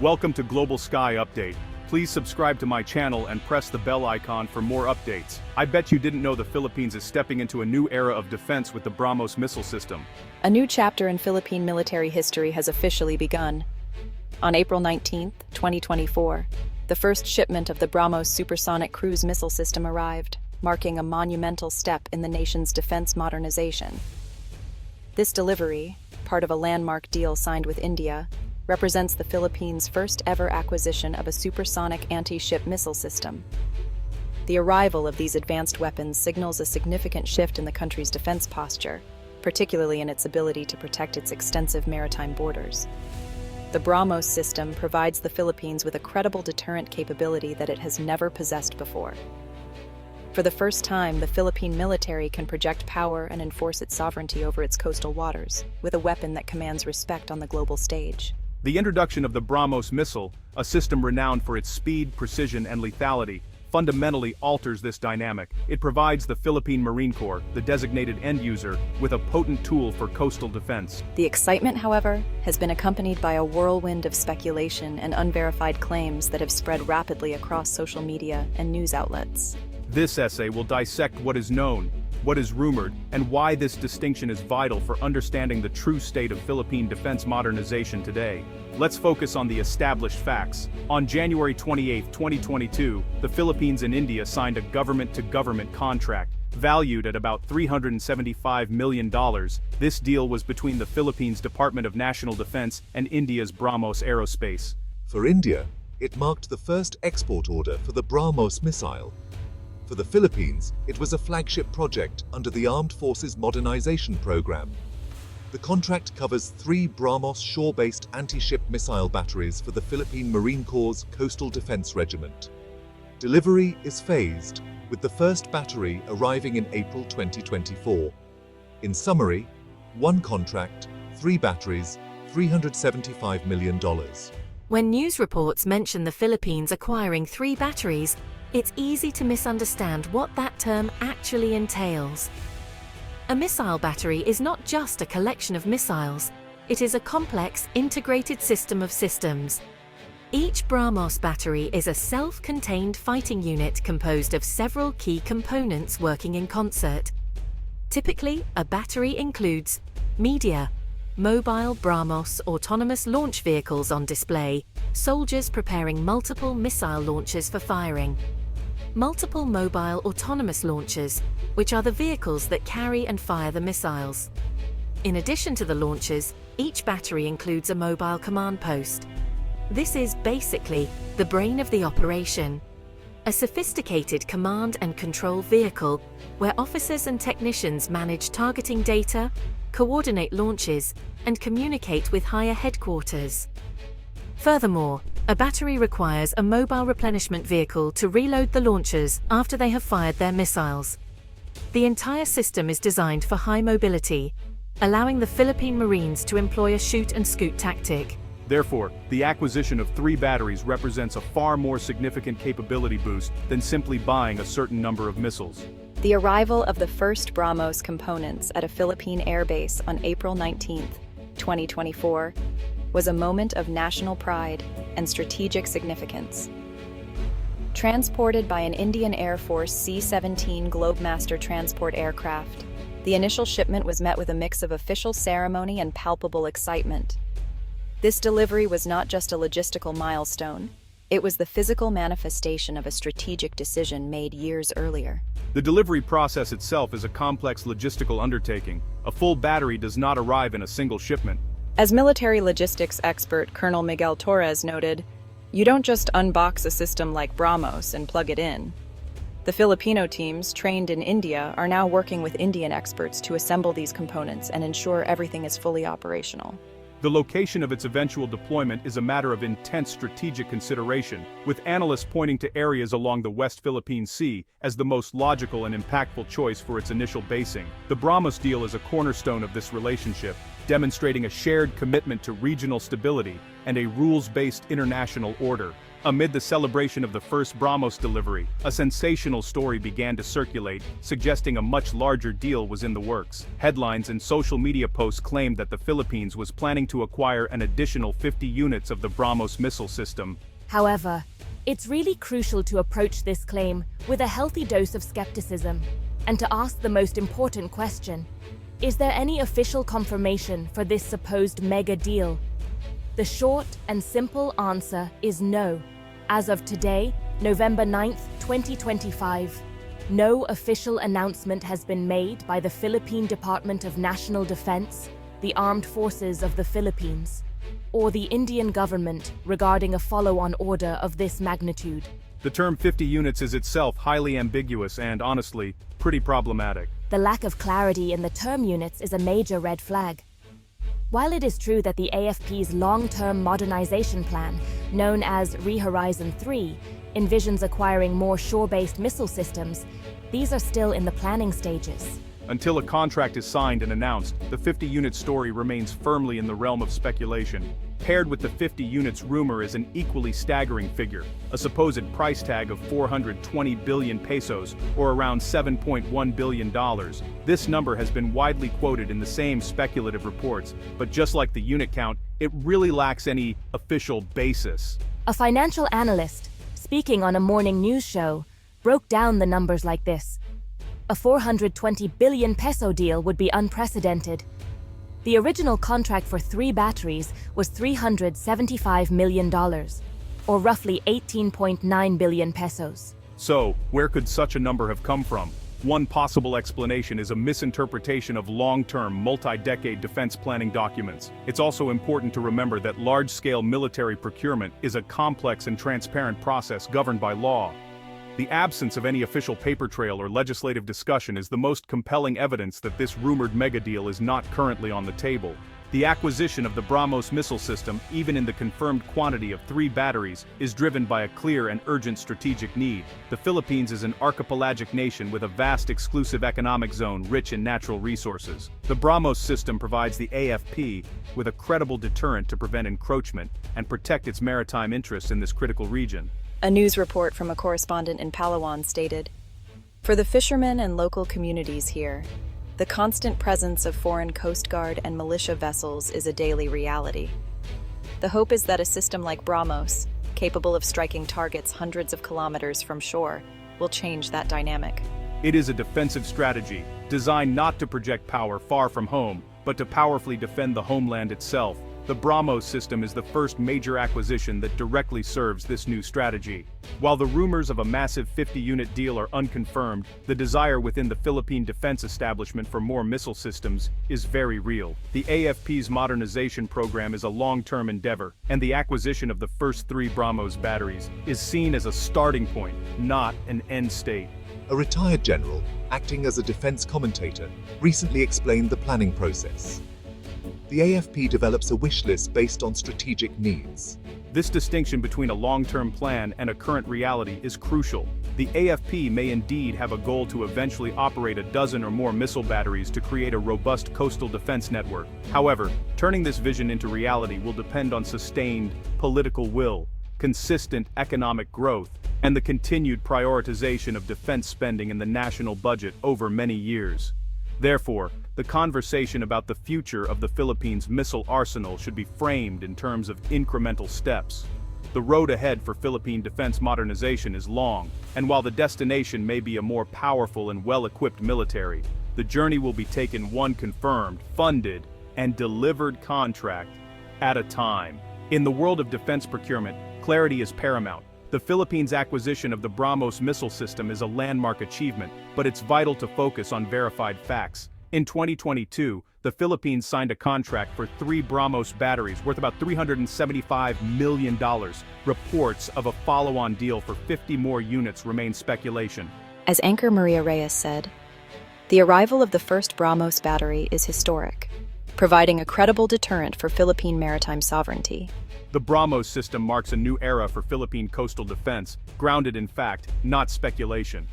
Welcome to Global Sky Update. Please subscribe to my channel and press the bell icon for more updates. I bet you didn't know the Philippines is stepping into a new era of defense with the BrahMos missile system. A new chapter in Philippine military history has officially begun. On April 19, 2024, the first shipment of the BrahMos supersonic cruise missile system arrived, marking a monumental step in the nation's defense modernization. This delivery, part of a landmark deal signed with India, represents the Philippines' first ever acquisition of a supersonic anti-ship missile system. The arrival of these advanced weapons signals a significant shift in the country's defense posture, particularly in its ability to protect its extensive maritime borders. The BrahMos system provides the Philippines with a credible deterrent capability that it has never possessed before. For the first time, the Philippine military can project power and enforce its sovereignty over its coastal waters, with a weapon that commands respect on the global stage. The introduction of the BrahMos missile, a system renowned for its speed, precision, and lethality, fundamentally alters this dynamic. It provides the Philippine Marine Corps, the designated end user, with a potent tool for coastal defense. The excitement, however, has been accompanied by a whirlwind of speculation and unverified claims that have spread rapidly across social media and news outlets. This essay will dissect what is known, what is rumored, and why this distinction is vital for understanding the true state of Philippine defense modernization today. Let's focus on the established facts. On January 28, 2022, the Philippines and India signed a government-to-government contract, valued at about $375 million. This deal was between the Philippines Department of National Defense and India's BrahMos Aerospace. For India, it marked the first export order for the BrahMos missile. For the Philippines, it was a flagship project under the Armed Forces Modernization Program. The contract covers 3 BrahMos shore-based anti-ship missile batteries for the Philippine Marine Corps' Coastal Defense Regiment. Delivery is phased, with the first battery arriving in April 2024. In summary, 1 contract, 3 batteries, $375 million. When news reports mention the Philippines acquiring 3 batteries, it's easy to misunderstand what that term actually entails. A missile battery is not just a collection of missiles, it is a complex, integrated system of systems. Each BrahMos battery is a self-contained fighting unit composed of several key components working in concert. Typically, a battery includes media, mobile BrahMos autonomous launch vehicles on display, soldiers preparing multiple missile launchers for firing. Multiple mobile autonomous launchers, which are the vehicles that carry and fire the missiles. In addition to the launchers, each battery includes a mobile command post. This is basically the brain of the operation, a sophisticated command and control vehicle where officers and technicians manage targeting data, coordinate launches, and communicate with higher headquarters. Furthermore, a battery requires a mobile replenishment vehicle to reload the launchers after they have fired their missiles. The entire system is designed for high mobility, allowing the Philippine Marines to employ a shoot-and-scoot tactic. Therefore, the acquisition of 3 batteries represents a far more significant capability boost than simply buying a certain number of missiles. The arrival of the first BrahMos components at a Philippine airbase on April 19, 2024, was a moment of national pride and strategic significance. Transported by an Indian Air Force C-17 Globemaster transport aircraft, the initial shipment was met with a mix of official ceremony and palpable excitement. This delivery was not just a logistical milestone, it was the physical manifestation of a strategic decision made years earlier. The delivery process itself is a complex logistical undertaking. A full battery does not arrive in a single shipment. As military logistics expert Colonel Miguel Torres noted, you don't just unbox a system like BrahMos and plug it in. The Filipino teams trained in India are now working with Indian experts to assemble these components and ensure everything is fully operational. The location of its eventual deployment is a matter of intense strategic consideration, with analysts pointing to areas along the West Philippine Sea as the most logical and impactful choice for its initial basing. The BrahMos deal is a cornerstone of this relationship, demonstrating a shared commitment to regional stability and a rules-based international order. Amid the celebration of the first BrahMos delivery, a sensational story began to circulate, suggesting a much larger deal was in the works. Headlines and social media posts claimed that the Philippines was planning to acquire an additional 50 units of the BrahMos missile system. However, it's really crucial to approach this claim with a healthy dose of skepticism, and to ask the most important question: is there any official confirmation for this supposed mega deal? The short and simple answer is no. As of today, November 9th, 2025, no official announcement has been made by the Philippine Department of National Defense, the Armed Forces of the Philippines, or the Indian government regarding a follow-on order of this magnitude. The term 50 units is itself highly ambiguous and, honestly, pretty problematic. The lack of clarity in the term units is a major red flag. While it is true that the AFP's long-term modernization plan, known as Rehorizon 3, envisions acquiring more shore-based missile systems, these are still in the planning stages. Until a contract is signed and announced, the 50-unit story remains firmly in the realm of speculation. Paired with the 50 units rumor is an equally staggering figure, a supposed price tag of 420 billion pesos, or around $7.1 billion. This number has been widely quoted in the same speculative reports, but just like the unit count, it really lacks any official basis. A financial analyst, speaking on a morning news show, broke down the numbers like this. A 420 billion peso deal would be unprecedented. The original contract for 3 batteries was $375 million, or roughly 18.9 billion pesos. So, where could such a number have come from? One possible explanation is a misinterpretation of long-term, multi-decade defense planning documents. It's also important to remember that large-scale military procurement is a complex and transparent process governed by law. The absence of any official paper trail or legislative discussion is the most compelling evidence that this rumored megadeal is not currently on the table. The acquisition of the BrahMos missile system, even in the confirmed quantity of 3 batteries, is driven by a clear and urgent strategic need. The Philippines is an archipelagic nation with a vast exclusive economic zone rich in natural resources. The BrahMos system provides the AFP with a credible deterrent to prevent encroachment and protect its maritime interests in this critical region. A news report from a correspondent in Palawan stated, "For the fishermen and local communities here, the constant presence of foreign Coast Guard and militia vessels is a daily reality. The hope is that a system like BrahMos, capable of striking targets hundreds of kilometers from shore, will change that dynamic." It is a defensive strategy, designed not to project power far from home, but to powerfully defend the homeland itself. The BrahMos system is the first major acquisition that directly serves this new strategy. While the rumors of a massive 50-unit deal are unconfirmed, the desire within the Philippine defense establishment for more missile systems is very real. The AFP's modernization program is a long-term endeavor, and the acquisition of the first 3 BrahMos batteries is seen as a starting point, not an end state. A retired general, acting as a defense commentator, recently explained the planning process. The AFP develops a wish list based on strategic needs. This distinction between a long-term plan and a current reality is crucial. The AFP may indeed have a goal to eventually operate a dozen or more missile batteries to create a robust coastal defense network. However, turning this vision into reality will depend on sustained political will, consistent economic growth, and the continued prioritization of defense spending in the national budget over many years. Therefore, the conversation about the future of the Philippines' missile arsenal should be framed in terms of incremental steps. The road ahead for Philippine defense modernization is long, and while the destination may be a more powerful and well-equipped military, the journey will be taken one confirmed, funded, and delivered contract at a time. In the world of defense procurement, clarity is paramount. The Philippines' acquisition of the BrahMos missile system is a landmark achievement, but it's vital to focus on verified facts. In 2022, the Philippines signed a contract for 3 BrahMos batteries worth about $375 million. Reports of a follow-on deal for 50 more units remain speculation. As anchor Maria Reyes said, "The arrival of the first BrahMos battery is historic, providing a credible deterrent for Philippine maritime sovereignty." The BrahMos system marks a new era for Philippine coastal defense, grounded in fact, not speculation.